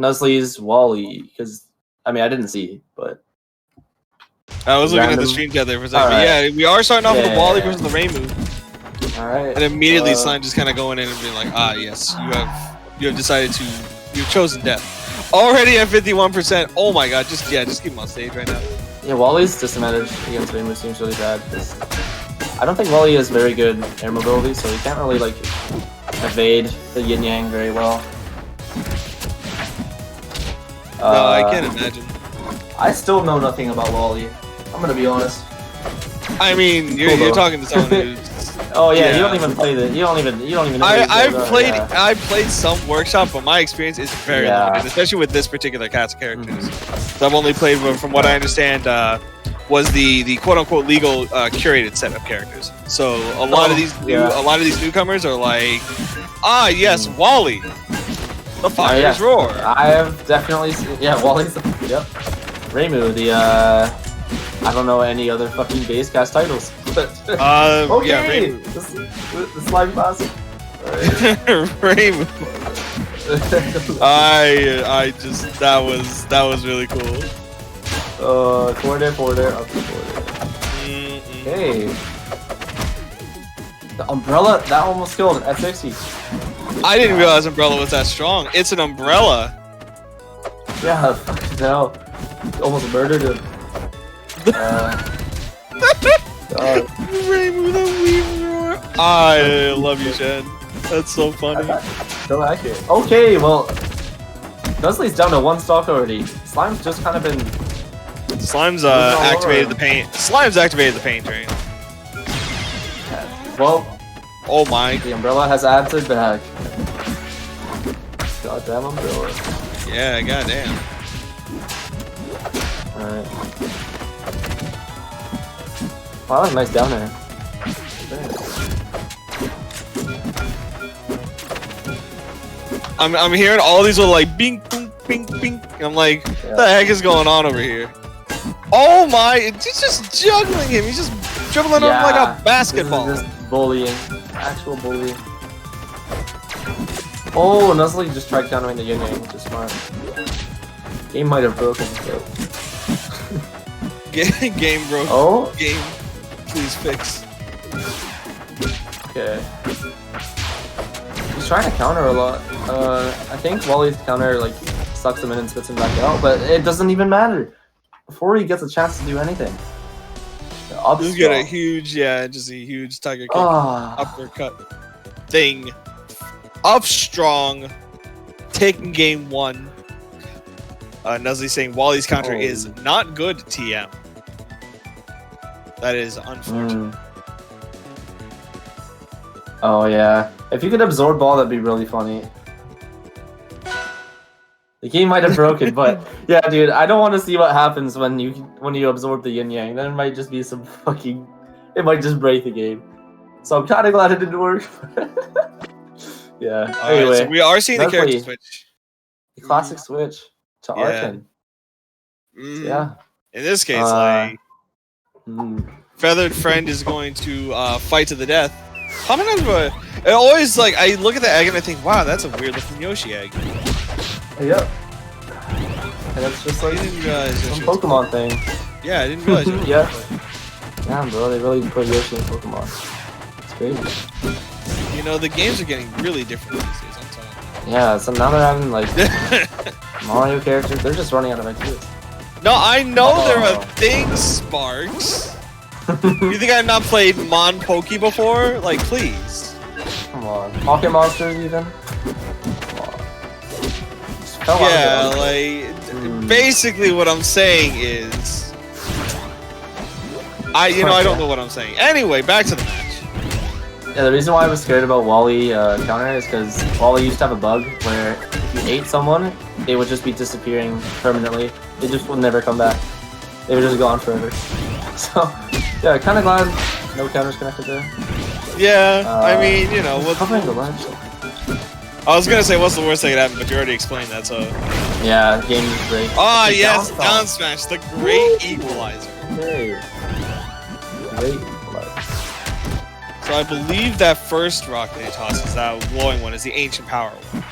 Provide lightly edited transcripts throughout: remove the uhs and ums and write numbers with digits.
Nuzly's Wally, because I mean I didn't see, but I was looking at the stream chat there for a second. But yeah, we are starting off with the Wally versus the Reimu. All right. And immediately Slime just kind of going in and being like, ah, yes, you have decided to, you've chosen death. Already at 51%. Oh my god, just keep him on stage right now. Yeah, Wally's disadvantage against Reimu seems really bad. I don't think Wally has very good air mobility, so he can't really like evade the yin yang very well. No, I can't imagine. I still know nothing about Wally. I'm gonna be honest. I mean, you're talking to someone who's. Oh yeah, you don't even play the. You don't even know. I've played some workshop, but my experience is very limited, especially with this particular cast of characters. So I've only played, from what I understand, was the quote unquote legal curated set of characters. So a lot of these newcomers are like, ah yes, Wally. The Fire's Roar. I have definitely seen, Wally's, Reimu, I don't know any other fucking base cast titles. But, okay, yeah, Reimu. The Slimepuffen. Reimu. that was really cool. Forward up to Hey. The umbrella, that almost killed at 60. I didn't realize Umbrella was that strong. It's an umbrella. Yeah, fucking hell. Almost murdered him. Reimu the Weaver. I love you, Shen. That's so funny. So accurate. Okay, well, Nuzly's down to 1 stock already. Slime's just kind of been. Slime's activated the paint. Slime's activated the paint train. Well. Oh my. The umbrella has answered back. Goddamn umbrella. Yeah, goddamn. Alright. Wow, that was nice down there. I'm hearing all these little like bing, bing, bing, bing. I'm like, what the heck is going on over here? Oh my, he's just juggling him. He's just dribbling him like a basketball. This is just bullying. Actual bullying. Oh, Nuzly just tried countering the yin yang, which is smart. Game might have broken. Game broke. Oh? Game, please fix. Okay. He's trying to counter a lot. I think Wally's counter like sucks him in and spits him back out, but it doesn't even matter. Before he gets a chance to do anything. Just get a huge, just a huge tiger kick, uppercut thing. Up strong, taking game 1. Nuzly saying Wally's counter is not good, TM. That is unfortunate. Oh yeah. If you could absorb ball, that'd be really funny. The game might have broken, but yeah, dude, I don't want to see what happens when you absorb the yin yang. Then it might just be some fucking. It might just break the game. So I'm kind of glad it didn't work. Yeah. Anyway, right, so we are seeing the character switch. The classic switch to Archen. Yeah. In this case, Feathered Friend is going to fight to the death. How many times it always like I look at the egg and I think, wow, that's a weird looking Yoshi egg. Yep. And it's just like some Pokemon thing. Yeah, I didn't realize. Yeah. Damn, bro, they really put Yoshi in Pokemon. It's crazy. You know, the games are getting really different these days, I'm telling you. Yeah, so now they're having like Mario characters. They're just running out of ideas. No, I know there are things, Sparks. You think I've not played Mon Poke before? Like, please. Come on. Pocket Monsters, even? Come on. Yeah, like, basically what I'm saying is... I don't know what I'm saying. Anyway, back to the match. Yeah, the reason why I was scared about Wally counter is because Wally used to have a bug where if you ate someone, they would just be disappearing permanently. They just would never come back. They were just gone forever. So, yeah, kind of glad no counters connected there. Yeah, I mean, you know, covering the ledge. I was gonna say, what's the worst that could happen, but you already explained that, so. Yeah, game is great. Ah, yes, down smash, the great equalizer. Okay. Great equalizer. So I believe that first rock they toss is that glowing one, is the ancient power one.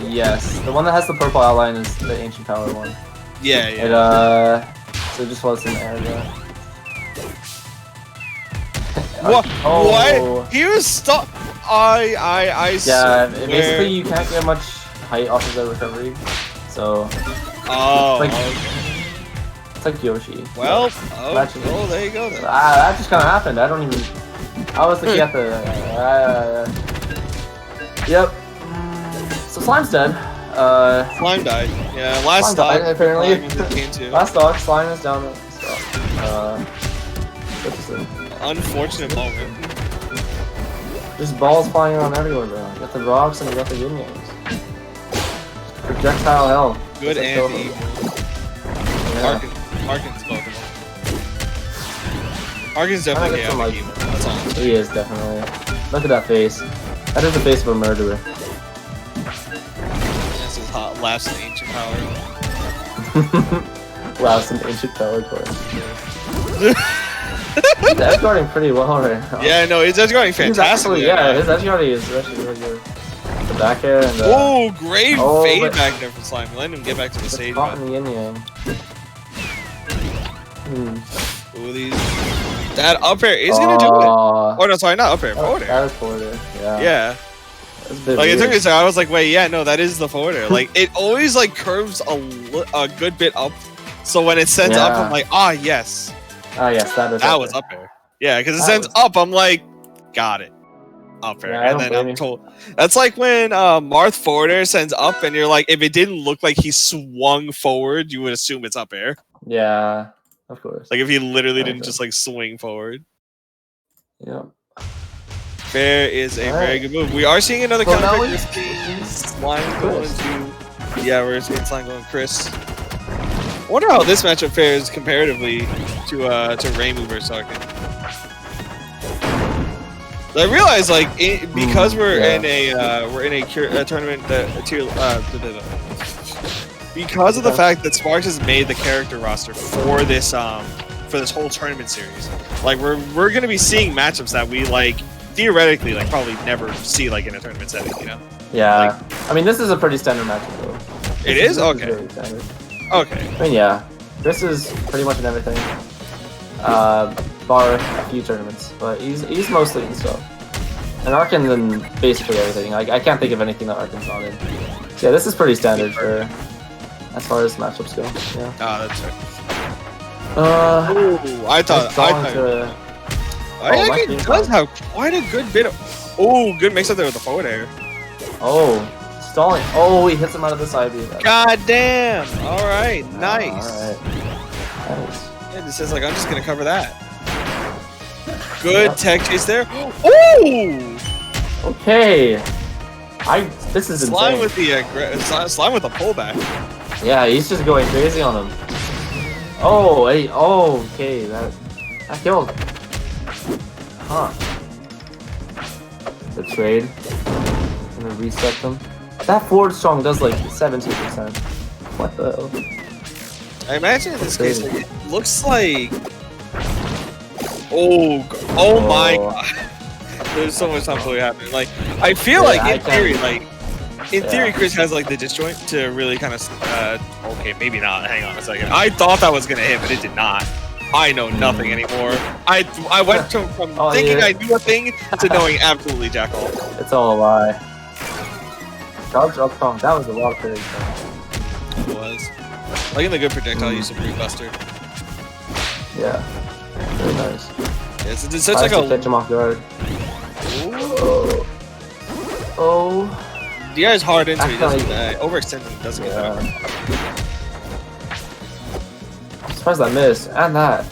Yes, the one that has the purple outline is the ancient power one. Yeah, yeah. So it just wasn't there. What? Oh. What? He was stuck. I Yeah, swear. basically you can't get much height off of the recovery, so. Oh. It's like Yoshi. Well, yeah. oh, there you go then. That just kind of happened. I don't even. I was looking at the. Yep. So Slime's dead. Slime died. Yeah, last Slime died, apparently. Last dog, Slime is down. What's this? Unfortunate moment. Just balls flying around everywhere, bro. You got the rocks and you got the yin yangs. Projectile hell. Good like and evil. Yeah. Archen's both of them. Archen's definitely chaotic evil. That's all. He is definitely. Look at that face. That is the face of a murderer. That's his hot last ancient power. Last in ancient power core. He's edge guarding pretty well right now. Yeah, no, he's edge guarding fantastic. His edge guarding is actually really good. The back air and the... Oh, great fade back there from Slime. Let him get back to the stage. Caught in the yin yang. Ooh, that up air is gonna do it. Oh no, sorry, not up air, forward air. That is forward air, yeah. Yeah. Like it took me a second. I was like, wait, yeah, no, that is the forward air. Like it always like curves a good bit up. So when it sends up, I'm like, ah, yes. Ah, yes, that was up air. Yeah, because it sends up, I'm like, got it. Up air. Yeah, and then I'm told that's like when Marth forward air sends up, and you're like, if it didn't look like he swung forward, you would assume it's up air. Yeah, of course. Like if he literally didn't just like swing forward. Yeah. Fair is a very good move. We are seeing another counter. Slime going to. Yeah, we're seeing Slime going Kris. I wonder how this matchup fares comparatively to Reimu versus Archen. I realize, like, because we're in a tournament because of the fact that Sparks has made the character roster for this whole tournament series. Like, we're gonna be seeing matchups that we like theoretically like probably never see like in a tournament setting. You know? Yeah. Like, I mean, this is a pretty standard matchup though. It is okay. Really standard. Okay. I mean, yeah. This is pretty much in everything. Bar a few tournaments, but he's mostly in stuff. And Archen's in basically everything. I can't think of anything that Archen's not in. So yeah, this is pretty standard for as far as matchups go. Yeah. Ah, that's right. Ooh, I thought he does have quite a good bit of. Oh, good mix up there with the forward air. Oh, stalling. Oh, he hits him out of the side B. God damn! All right, nice. All right. Nice. Yeah, this is like I'm just gonna cover that. Good tech chase there. Oh! Okay. This is Slime insane. with the Slime with a pullback. Yeah, he's just going crazy on him. Oh, hey, oh, okay, that killed. Huh. The trade. And then reset them. That forward strong does like 17%. What the hell? I imagine in this case, it looks like. Oh my god. There's so much time fully happening. Like, I feel like in theory, Kris has like the disjoint to really kind of. Okay, maybe not. Hang on a second. I thought that was gonna hit, but it did not. I know nothing anymore. I went from thinking I knew a thing to knowing absolutely jack all. It's all a lie. Dodge up strong. That was a lot of pretty. It was. Like in the good projectile use of Brute Buster. Yeah. Very nice. It's such like a catch him off guard. Oh. The guy's hard into it. Overextending doesn't get that. I'm surprised I missed. And that.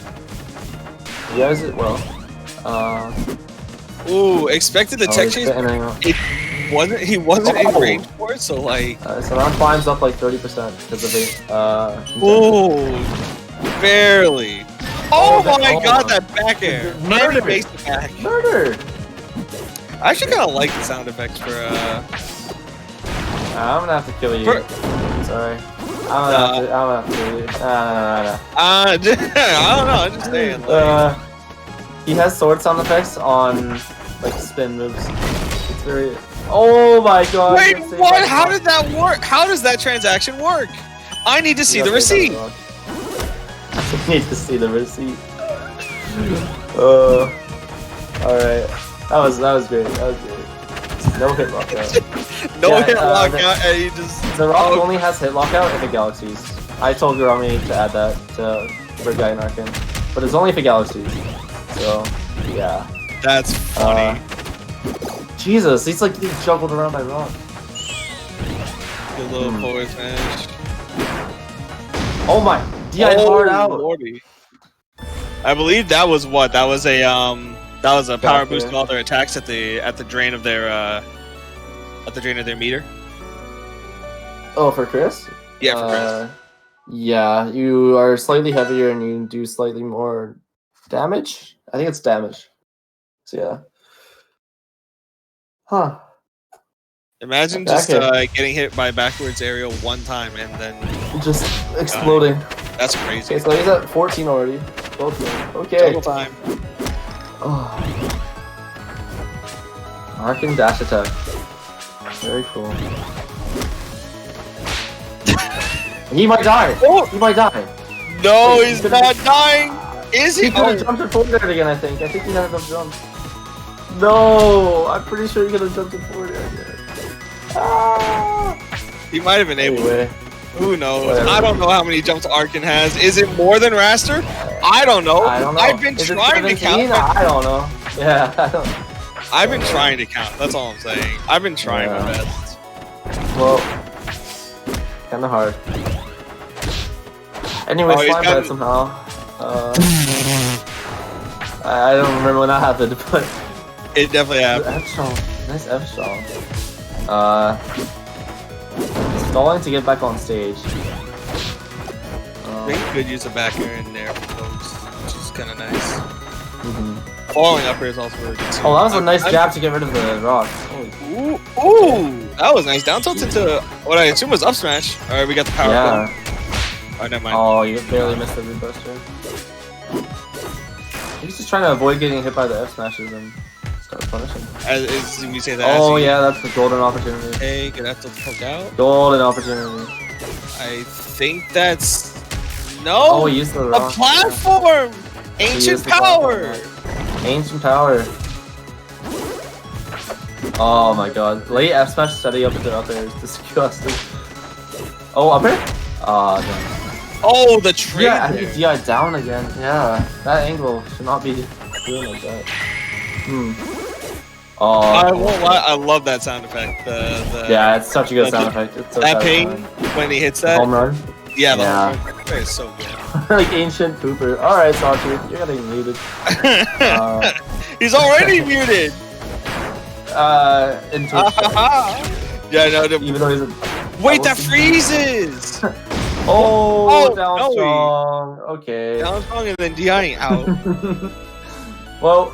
He has it well. Ooh, expected the tech chase. He wasn't in range for it, so like. So now climbs up like 30% because of it. Ooh, barely. Oh my god, that back air! Murder makes the back. Murder! I actually kind of like the sound effects for I'm gonna have to kill you. Sorry. I'm gonna have to kill you. I don't know, I'm just saying. Like... he has sword sound effects on like spin moves. very... Oh my god. Wait, what? How did that work? How does that transaction work? I need to see the receipt. I need to see the receipt. Alright. That was great. That was great. No hit lockout. No hit lockout, and you just... The Rock only has hit lockout if it galaxies. I told Garami to add that for Guy and Archen. But it's only if it galaxies. So, yeah. That's funny. Jesus, he's like getting juggled around by Rock. Good little forward smash. Oh my! DI hard out. Lordy. I believe that was what? That was a power boost to all their attacks at the drain of their meter. Oh, for Kris? Yeah, for Kris. Yeah, you are slightly heavier and you do slightly more damage. I think it's damage. So yeah. Huh. Imagine just getting hit by backwards aerial one time and then just exploding. That's crazy. Okay, so he's at 14 already. 12. Okay. Double time. Oh. Archen dash attack. Very cool. He might die. Oh! He might die. No, he's not dying. Is he? He could have jumped it forward there again, I think. I think he had enough jumps. No, I'm pretty sure he could have jumped it forward there again. Ah! He might have been able to. Who knows? Whatever. I don't know how many jumps Archen has. Is it more than Raster? I don't know. I don't know. I've been trying to count. I don't know. Yeah, I don't. I've been trying to count. That's all I'm saying. I've been trying my best. Well, kind of hard. Anyway, slime bad somehow. I don't remember when that happened, but it definitely happened. F-strong. Nice F-strong. Stalling to get back on stage. They could use a back air in there for folks, which is kind of nice. Falling up here is also really good too. Oh, that was a nice jab to get rid of the rock. Ooh, that was nice. Down tilt into what I assume was up smash. Alright, we got the power. Yeah. Oh, never mind. Oh, you barely missed the root buster. He's just trying to avoid getting hit by the F smashes and start punishing. As we say that. Oh yeah, that's the golden opportunity. Hey, gonna have to poke out. Golden opportunity. I think that's no. Oh, he used the rock. A platform. Ancient power. Ancient power. Oh my god. Late F smash setting up into up there is disgusting. Oh, up air? No. Oh, the trade. Yeah, I think DI down again. Yeah, that angle should not be doing like that. Oh, I won't lie. I love that sound effect. Yeah, it's such a good sound effect. It's so that pain when he hits that home run. Yeah, the home run. That is so good. Like ancient pooper. All right, Sawtooth, you're getting muted. He's already muted. Yeah, no. Even though he's a... Wait, that freezes. Down strong. Okay. Down strong and then DIing out. Well,